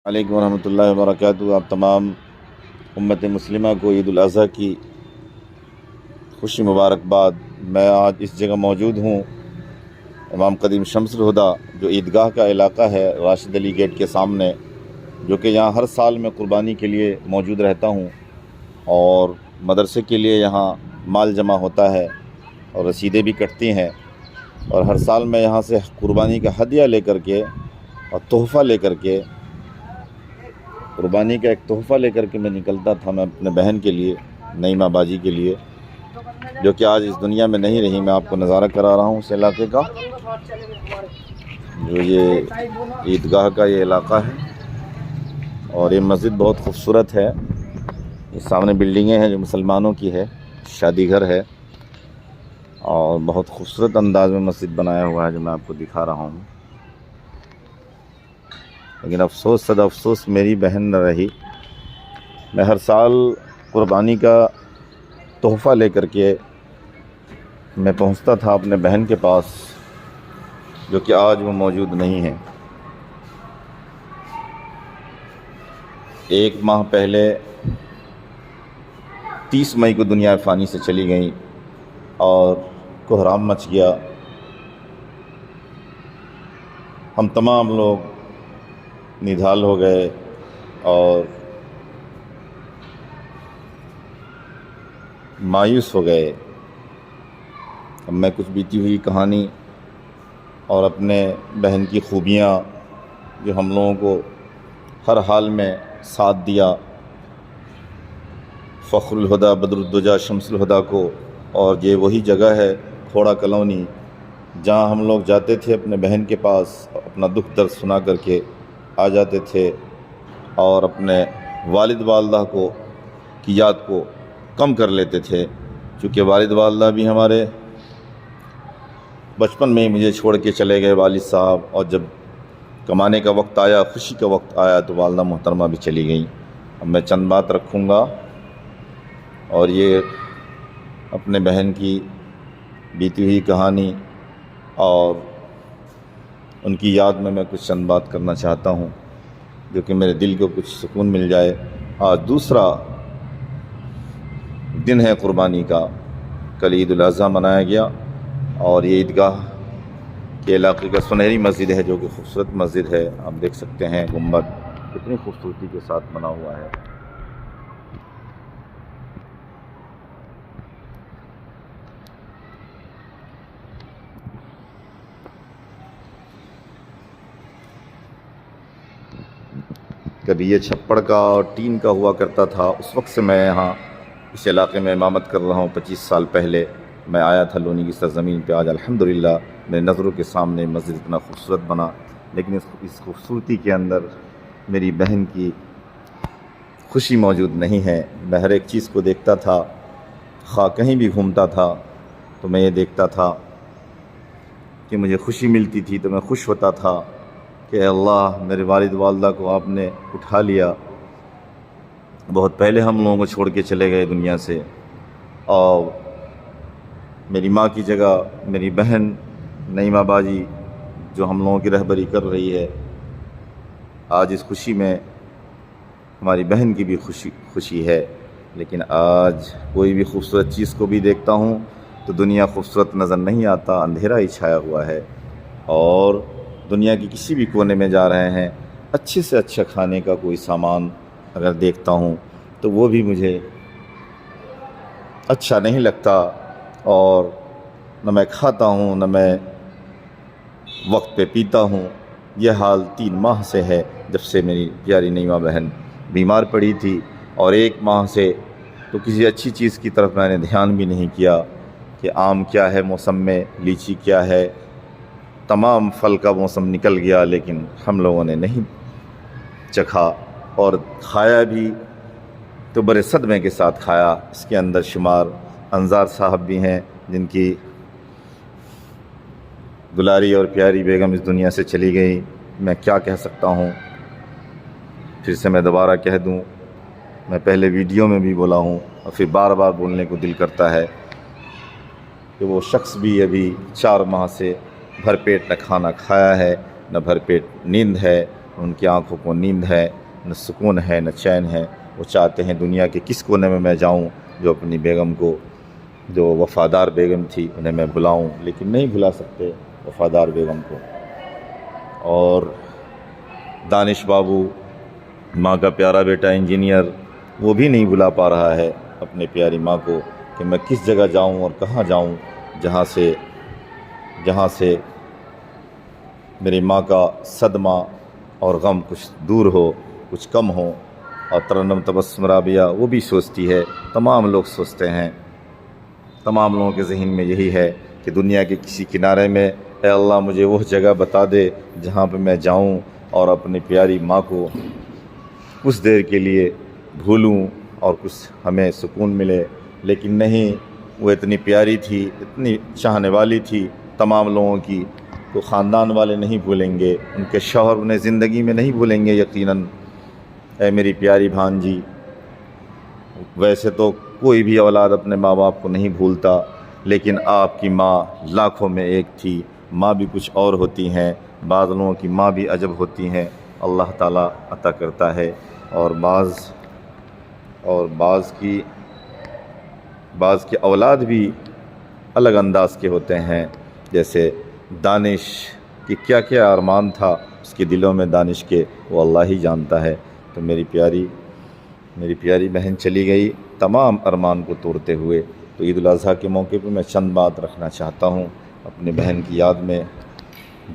علیکم ورحمۃ اللہ وبرکاتہ۔ آپ تمام امت مسلمہ کو عید الاضحیٰ کی خوشی مبارکباد۔ میں آج اس جگہ موجود ہوں، امام قدیم شمس الہدیٰ جو عیدگاہ کا علاقہ ہے راشد علی گیٹ کے سامنے، جو کہ یہاں ہر سال میں قربانی کے لیے موجود رہتا ہوں اور مدرسے کے لیے یہاں مال جمع ہوتا ہے اور رسیدیں بھی کٹتی ہیں، اور ہر سال میں یہاں سے قربانی کا ہدیہ لے کر کے اور تحفہ لے کر کے، قربانی کا ایک تحفہ لے کر کے میں نکلتا تھا، میں اپنے بہن کے لیے، نعیمہ باجی کے لیے، جو کہ آج اس دنیا میں نہیں رہی۔ میں آپ کو نظارہ کرا رہا ہوں اس علاقے کا، جو یہ عیدگاہ کا یہ علاقہ ہے، اور یہ مسجد بہت خوبصورت ہے۔ یہ سامنے بلڈنگیں ہیں جو مسلمانوں کی ہے، شادی گھر ہے، اور بہت خوبصورت انداز میں مسجد بنایا ہوا ہے جو میں آپ کو دکھا رہا ہوں۔ لیکن افسوس، صد افسوس میری بہن نہ رہی۔ میں ہر سال قربانی کا تحفہ لے کر کے میں پہنچتا تھا اپنے بہن کے پاس، جو کہ آج وہ موجود نہیں ہے۔ 1 ماہ پہلے 30 مئی کو دنیا فانی سے چلی گئیں اور کوہرام مچ گیا۔ ہم تمام لوگ نڈھال ہو گئے اور مایوس ہو گئے۔ اب میں کچھ بیتی ہوئی کہانی اور اپنے بہن کی خوبیاں جو ہم لوگوں کو ہر حال میں ساتھ دیا، فخر الہدیٰ بدر الدجا شمس الہدیٰ کو، اور یہ وہی جگہ ہے کھوڑا کالونی جہاں ہم لوگ جاتے تھے اپنے بہن کے پاس، اپنا دکھ درد سنا کر کے آ جاتے تھے اور اپنے والد والدہ کی یاد کو کم کر لیتے تھے، چونکہ والد والدہ بھی ہمارے بچپن میں ہی مجھے چھوڑ کے چلے گئے والد صاحب، اور جب کمانے کا وقت آیا، خوشی کا وقت آیا، تو والدہ محترمہ بھی چلی گئیں۔ اب میں چند بات رکھوں گا اور یہ اپنے بہن کی بیتی ہوئی کہانی اور ان کی یاد میں کچھ چند بات کرنا چاہتا ہوں، جو کہ میرے دل کو کچھ سکون مل جائے۔ آج دوسرا دن ہے قربانی کا، کل عید الاضحیٰ منایا گیا، اور یہ عیدگاہ کے علاقے کا سنہری مسجد ہے، جو کہ خوبصورت مسجد ہے۔ آپ دیکھ سکتے ہیں گنبد کتنی خوبصورتی کے ساتھ بنا ہوا ہے۔ کبھی یہ چھپڑ کا اور ٹین کا ہوا کرتا تھا، اس وقت سے میں یہاں اس علاقے میں امامت کر رہا ہوں۔ 25 سال پہلے میں آیا تھا لونی کی سرزمین پہ۔ آج الحمدللہ میرے نظروں کے سامنے مسجد اتنا خوبصورت بنا، لیکن اس خوبصورتی کے اندر میری بہن کی خوشی موجود نہیں ہے۔ میں ہر ایک چیز کو دیکھتا تھا، خواہ کہیں بھی گھومتا تھا تو میں یہ دیکھتا تھا کہ مجھے خوشی ملتی تھی، تو میں خوش ہوتا تھا کہ اے اللہ، میرے والد والدہ کو آپ نے اٹھا لیا۔ بہت پہلے ہم لوگوں کو چھوڑ کے چلے گئے دنیا سے، اور میری ماں کی جگہ میری بہن نعیمہ باجی جو ہم لوگوں کی رہبری کر رہی ہے۔ آج اس خوشی میں ہماری بہن کی بھی خوشی ہے، لیکن آج کوئی بھی خوبصورت چیز کو بھی دیکھتا ہوں تو دنیا خوبصورت نظر نہیں آتا، اندھیرا ہی چھایا ہوا ہے۔ اور دنیا کی کسی بھی کونے میں جا رہے ہیں، اچھے سے اچھا کھانے کا کوئی سامان اگر دیکھتا ہوں تو وہ بھی مجھے اچھا نہیں لگتا، اور نہ میں کھاتا ہوں نہ میں وقت پہ پیتا ہوں۔ یہ حال 3 ماہ سے ہے، جب سے میری پیاری نعیمہ بہن بیمار پڑی تھی، اور 1 ماہ سے تو کسی اچھی چیز کی طرف میں نے دھیان بھی نہیں کیا کہ آم کیا ہے موسم میں، لیچی کیا ہے، تمام پھل کا موسم نکل گیا، لیکن ہم لوگوں نے نہیں چکھا، اور کھایا بھی تو بڑے صدمے کے ساتھ کھایا۔ اس کے اندر شمار انظار صاحب بھی ہیں، جن کی دلاری اور پیاری بیگم اس دنیا سے چلی گئی۔ میں کیا کہہ سکتا ہوں، پھر سے میں دوبارہ کہہ دوں، میں پہلے ویڈیو میں بھی بولا ہوں اور پھر بار بار بولنے کو دل کرتا ہے کہ وہ شخص بھی ابھی 4 ماہ سے بھر پیٹ نہ کھانا کھایا ہے، نہ بھر پیٹ نیند ہے، ان کی آنکھوں کو نیند ہے، نہ سکون ہے، نہ چین ہے۔ وہ چاہتے ہیں دنیا کے کس کونے میں جاؤں جو اپنی بیگم کو، جو وفادار بیگم تھی، انہیں میں بلاؤں، لیکن نہیں بلا سکتے وفادار بیگم کو۔ اور دانش بابو، ماں کا پیارا بیٹا انجینئر، وہ بھی نہیں بلا پا رہا ہے اپنے پیاری ماں کو کہ میں کس جگہ جاؤں اور کہاں جاؤں جہاں سے میری ماں کا صدمہ اور غم کچھ دور ہو، کچھ کم ہو۔ اور ترنم تبسم رابیہ وہ بھی سوچتی ہے، تمام لوگ سوچتے ہیں، تمام لوگوں کے ذہن میں یہی ہے کہ دنیا کے کسی کنارے میں اے اللہ مجھے وہ جگہ بتا دے جہاں پہ میں جاؤں اور اپنی پیاری ماں کو کچھ دیر کے لیے بھولوں اور کچھ ہمیں سکون ملے۔ لیکن نہیں، وہ اتنی پیاری تھی، اتنی چاہنے والی تھی تمام لوگوں کی، تو خاندان والے نہیں بھولیں گے، ان کے شوہر انہیں زندگی میں نہیں بھولیں گے یقیناً۔ اے میری پیاری بھانجی، ویسے تو کوئی بھی اولاد اپنے ماں باپ کو نہیں بھولتا، لیکن آپ کی ماں لاکھوں میں ایک تھی۔ ماں بھی کچھ اور ہوتی ہیں، بعض لوگوں کی ماں بھی عجب ہوتی ہیں، اللہ تعالیٰ عطا کرتا ہے۔ اور بعض کی اولاد بھی الگ انداز کے ہوتے ہیں، جیسے دانش کی کیا کیا ارمان تھا اس کے دلوں میں، دانش کے وہ اللہ ہی جانتا ہے۔ تو میری پیاری بہن چلی گئی تمام ارمان کو توڑتے ہوئے۔ تو عید الاضحیٰ کے موقع پہ میں چند بات رکھنا چاہتا ہوں اپنی بہن کی یاد میں،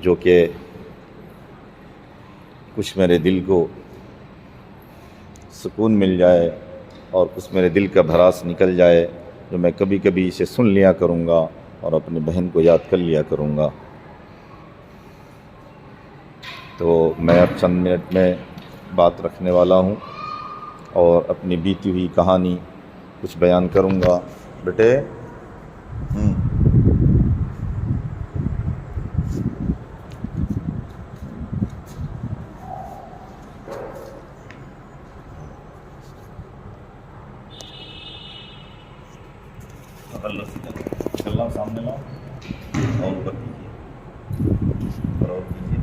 جو کہ کچھ میرے دل کو سکون مل جائے اور کچھ میرے دل کا بھراس نکل جائے، جو میں کبھی کبھی اسے سن لیا کروں گا اور اپنی بہن کو یاد کر لیا کروں گا۔ تو میں اب چند منٹ میں بات رکھنے والا ہوں اور اپنی بیتی ہوئی کہانی کچھ بیان کروں گا۔ بیٹے اللہ سامنے لاؤ اور اوپر کیجیے اور کیجیے،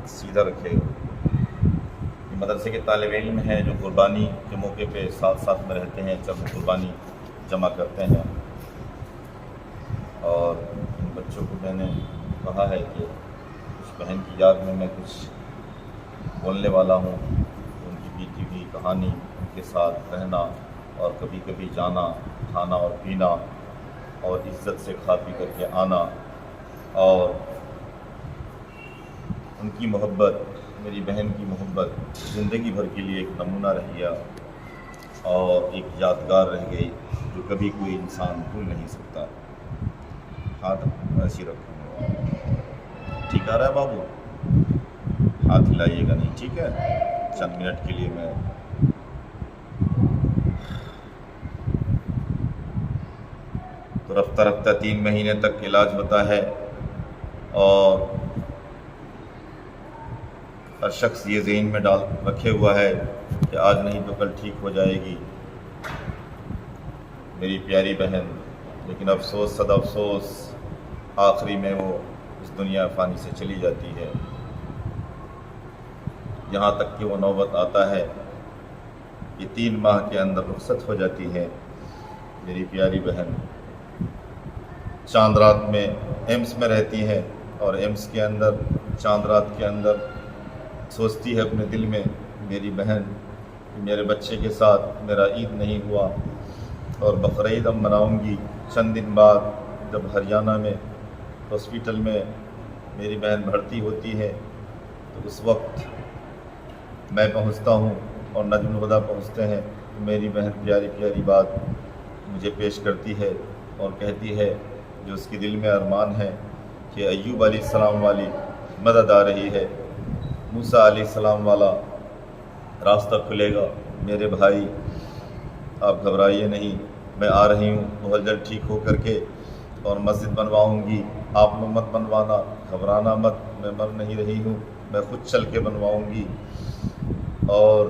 سیدھا رکھیے گا۔ یہ مدرسے کے طالب علم ہیں جو قربانی کے موقع پہ ساتھ میں رہتے ہیں، جب قربانی جمع کرتے ہیں۔ اور ان بچوں کو میں نے کہا ہے کہ اس بہن کی یاد میں کچھ بولنے والا ہوں، ان کی بیتی ہوئی کہانی، ان کے ساتھ رہنا اور کبھی کبھی جانا، کھانا اور پینا اور عزت سے کھا پی کر کے آنا، اور ان کی محبت، میری بہن کی محبت زندگی بھر کے لیے ایک نمونہ رہ گیا اور ایک یادگار رہ گئی جو کبھی کوئی انسان بھول نہیں سکتا۔ ہاتھ ایسے رکھوں گا، ٹھیک آ رہا ہے بابو؟ ہاتھ ہلائیے گا نہیں، ٹھیک ہے؟ چند منٹ کے لیے میں تو رفتہ 3 مہینے تک علاج ہوتا ہے، اور ہر شخص یہ ذہن میں رکھے ہوا ہے کہ آج نہیں تو کل ٹھیک ہو جائے گی میری پیاری بہن، لیکن افسوس صد افسوس آخری میں وہ اس دنیا فانی سے چلی جاتی ہے۔ یہاں تک کہ وہ نوبت آتا ہے کہ 3 ماہ کے اندر رخصت ہو جاتی ہے میری پیاری بہن۔ چاند رات میں ایمس میں رہتی ہے، اور ایمس کے اندر چاند رات کے اندر سوچتی ہے اپنے دل میں میری بہن کہ میرے بچے کے ساتھ میرا عید نہیں ہوا، اور بقرعید اب مناؤں گی۔ چند دن بعد جب ہریانہ میں ہاسپیٹل میں میری بہن بھرتی ہوتی ہے، تو اس وقت میں پہنچتا ہوں اور نجم الہدیٰ پہنچتے ہیں، تو میری بہن پیاری پیاری بات مجھے پیش کرتی ہے اور کہتی ہے جو اس کے دل میں ارمان ہے کہ ایوب علیہ السلام والی مدد آ رہی ہے، موسیٰ علیہ السلام والا راستہ کھلے گا۔ میرے بھائی آپ گھبرائیے نہیں، میں آ رہی ہوں بہت جلد ٹھیک ہو کر کے، اور مسجد بنواؤں گی، آپ لوگ مت بنوانا، گھبرانا مت، میں مر نہیں رہی ہوں، میں خود چل کے بنواؤں گی۔ اور